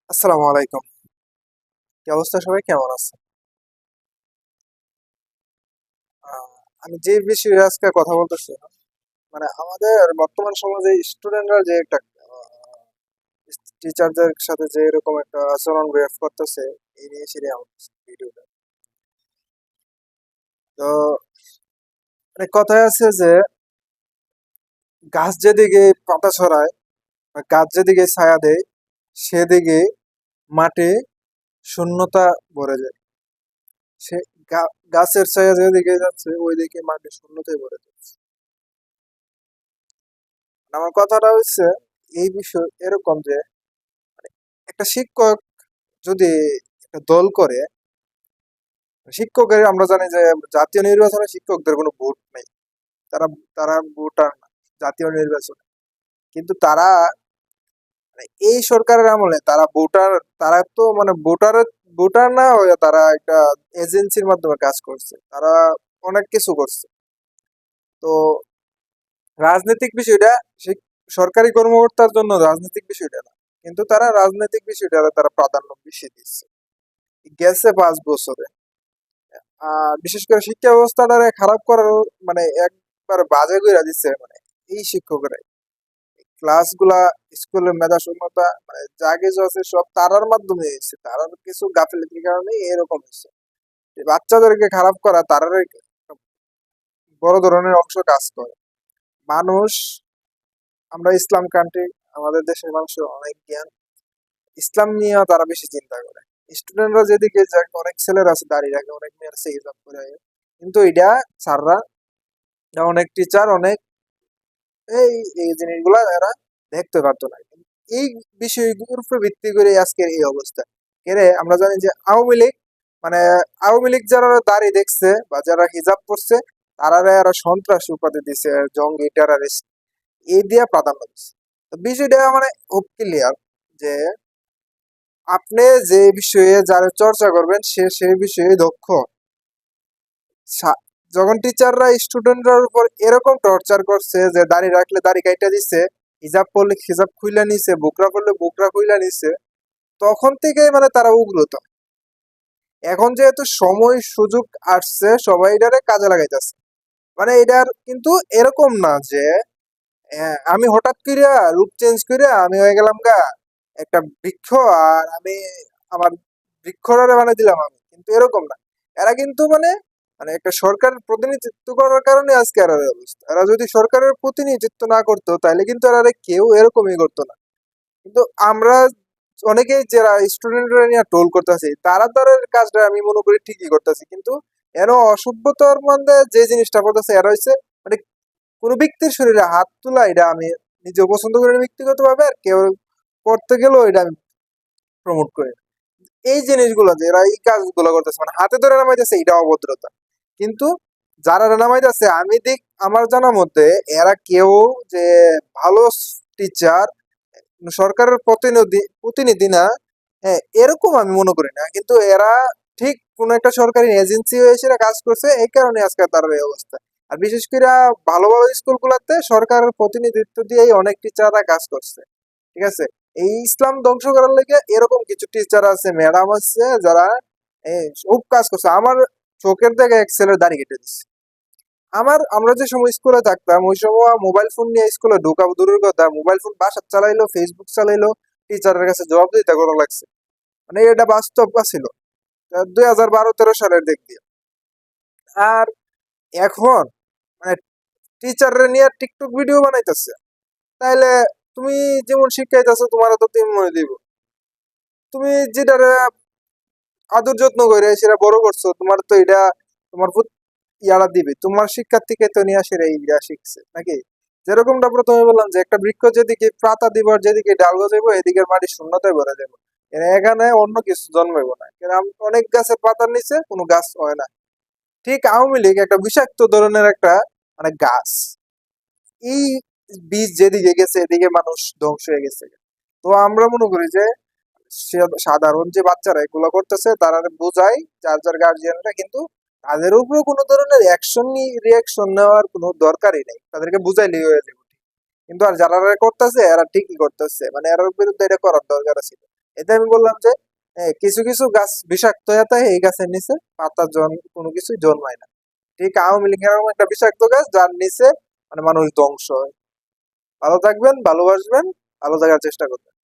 আসসালামু আলাইকুম। কি অবস্থা, সবাই কেমন আছে? আহ, আমি যে বিষয়ে আজকে কথা বলতেছি, মানে আমাদের বর্তমান সমাজে স্টুডেন্টরা যে একটা টিচারদের সাথে যে এরকম একটা আচরণ বিহেভ করতেছে, এই নিয়ে সেরে আমার ভিডিওটা। তো মানে কথায় আছে যে গাছ যেদিকে পাতা ছড়ায় বা গাছ যেদিকে ছায়া দেয়, সেদিকে মাটি শূন্যতা ভরে যায়। সে গাছের ছায়া যেদিকে যাচ্ছে ওইদিকে মাটি শূন্যতায় ভরে যাচ্ছে। আমার কথাটা হচ্ছে এই বিষয় এরকম যে একটা শিক্ষক যদি একটা দল করে, শিক্ষকের আমরা জানি যে জাতীয় নির্বাচনে শিক্ষকদের কোনো ভোট নেই। তারা তারা ভোটার না জাতীয় নির্বাচনে। কিন্তু তারা মানে এই সরকারের আমলে তারা ভোটার, তারা তো মানে ভোটার না হয়ে তারা একটা এজেন্সির মাধ্যমে কাজ করছে, তারা অনেক কিছু করছে। তো রাজনৈতিক বিষয়টা সরকারি কর্মকর্তার জন্য রাজনৈতিক বিষয়টা না, কিন্তু তারা রাজনৈতিক বিষয়টা তারা প্রাধান্য বেশি দিচ্ছে। গেছে 5 বছরে বিশেষ করে শিক্ষা ব্যবস্থাটারে খারাপ করার মানে একবার বাজে কইরা দিচ্ছে, মানে এই শিক্ষকরাই ক্লাসগুলা, স্কুলের মেধা শূন্যতা, মানে যা কিছু আছে সব তারার মাধ্যমে হয়েছে, তারার কিছু গাফিলতির কারণে এরকম হয়েছে। এই বাচ্চাদেরকে খারাপ করা তারার বড় ধরনের অংশ কাজ করে। মানুষ, আমরা ইসলাম কান্ট্রি, আমাদের দেশের মানুষ অনেক জ্ঞান, ইসলাম নিয়ে তারা বেশি চিন্তা করে। স্টুডেন্টরা যেদিকে যায়, অনেক ছেলের আছে দাঁড়িয়ে রাখে, অনেক মেয়ের আছে হিজাব করে, কিন্তু এটা স্যাররা, অনেক টিচার, অনেক এই এই জিনিসগুলা এরা দেখতে পারতো না। এই বিষয়গুলোর উপর ভিত্তি করে আজকের এই অবস্থা। এরে আমরা জানি যে আওয়ামী লীগ, মানে আওয়ামী লীগ যারা দাঁড়িয়ে দেখছে বা যারা হিজাব পড়ছে, তারা এরা সন্ত্রাসী উপাধি দিছে, জঙ্গি টেরারিস্ট এই দিয়ে প্রাধান্য দিচ্ছে। তো বিষয়টা মানে খুব ক্লিয়ার যে আপনি যে বিষয়ে যারা চর্চা করবেন সে সেই বিষয়ে দক্ষ। যখন টিচাররা স্টুডেন্টদের উপর এরকম টর্চার করছে যে দাড়ি রাখলে দাড়ি কাইটা দিছে, হিজাব পরলে হিজাব খুইলা নিছে, বুকরা পরলে বুকরা খুইলা নিছে, তখন থেকে মানে তারা উগ্রত। এখন যেহেতু সময় সুযোগ আসছে, সবাই এটারে কাজে লাগাইতেছে। মানে এটার কিন্তু এরকম না যে আমি হঠাৎ কইরা রূপ চেঞ্জ কইরা আমি হয়ে গেলাম গা একটা বৃক্ষ, আর আমি আমার বৃক্ষরারে বানাই দিলাম আমি, কিন্তু এরকম না। এরা কিন্তু মানে মানে একটা সরকারের প্রতিনিধিত্ব করার কারণে আজকে এরা এই অবস্থা। এরা যদি সরকারের প্রতিনিধিত্ব না করতো তাহলে কিন্তু এরা কেউ এরকমই করতো না। কিন্তু আমরা অনেকেই যারা স্টুডেন্টরা নিয়ে টোল করতেছি, তারা তাদের কাজটা আমি মনে করি ঠিকই করতেছি, কিন্তু এর অসভ্যতার মধ্যে যে জিনিসটা করতেছে এরা হচ্ছে মানে কোনো ব্যক্তির শরীরে হাত তোলা, এটা আমি নিজে পছন্দ করি না ব্যক্তিগত ভাবে, আর কেউ করতে গেলেও এটা আমি প্রমোট করি না। এই জিনিসগুলো যে এরা এই কাজগুলো করতেছে মানে হাতে ধরে নামাইতেছে, এটা অভদ্রতা। কিন্তু যারা নামাইতেছে আমি দেখ, আমার জানার মধ্যে এরা কেউ যে ভালো টিচার, সরকারের প্রতিনিধি প্রতিনিধি না, হ্যাঁ এরকম আমি মনে করি না, কিন্তু এরা ঠিক কোন একটা সরকারি এজেন্সি হয়ে এসে কাজ করছে, এই কারণে আজকে তার এই অবস্থা। আর বিশেষ করে ভালো ভালো স্কুলগুলোতে সরকারের প্রতিনিধিত্ব দিয়েই অনেক টিচাররা কাজ করছে। ঠিক আছে, এই ইসলাম ধ্বংস করার লেগে এরকম কিছু টিচার আছে, ম্যাডাম আছে, যারা খুব কাজ করছে। আমার চোখের দেখে এক ছেলের দাড়ি কেটে দিচ্ছে। আমরা যে সময় স্কুলে থাকতাম ওই সময় মোবাইল ফোন নিয়ে স্কুলে ঢোকা দূরের কথা, মোবাইল ফোন বাসা চালাইলো, ফেসবুক চালাইলো, টিচারের কাছে জবাব দিতে করা লাগছে। মানে এটা বাস্তব ছিল 2012-13 সালের দিক দিয়ে। আর এখন মানে টিচাররা নিয়ে টিকটক ভিডিও বানাইতেছে, তাইলে তুমি যেমন শিখাইতেছো তোমার তো তেমন দিব। তুমি যেটা আদর যত্ন করে সেটা বড় করছো, তোমার তো এটা তোমার ইয়ারা দিবে, তোমার শিক্ষার্থীকে তো নিয়ে আসে এইটা শিখছে নাকি। যেরকমটা প্রথমে বললাম যে একটা বৃক্ষ যেদিকে পাতা দিবার, যেদিকে ডাল গজাইবো, এদিকে মাটি শূন্যতায় ভরে যাবো। এখানে অন্য কিছু জন্মাইবো না, কারণ অনেক গাছের পাতার নিচে কোনো গাছ হয় না। ঠিক আওয়ামী লীগ একটা বিষাক্ত ধরনের একটা মানে গাছ, এই বীজ যেদিকে গেছে এদিকে মানুষ ধ্বংস হয়ে গেছে। তো আমরা মনে করি যে সাধারণ যে বাচ্চারা এগুলো করতেছে তারা বোঝায় যার যার গার্জিয়ানরা, কিন্তু তাদের উপরে কোনো ধরনের অ্যাকশন রিয়াকশন নেওয়ার কোনো দরকারই নেই, তাদেরকে বুঝাইলেই হয়ে যাবে। কিন্তু আর যারা করতেছে এরা ঠিকই করতেছে, মানে এরার বিরুদ্ধে এটা করার দরকার ছিল। এতে আমি বললাম যে কিছু কিছু গাছ বিষাক্ত হয়ে থাকে, এই গাছের নিচে পাতা কোনো কিছু জন্মায় না। ঠিক আওয়ামী লীগ এরকম একটা বিষাক্ত গাছ যার নিচে মানে মানুষ ধ্বংস হয়। ভালো থাকবেন, ভালোবাসবেন, ভালো থাকার চেষ্টা করবেন।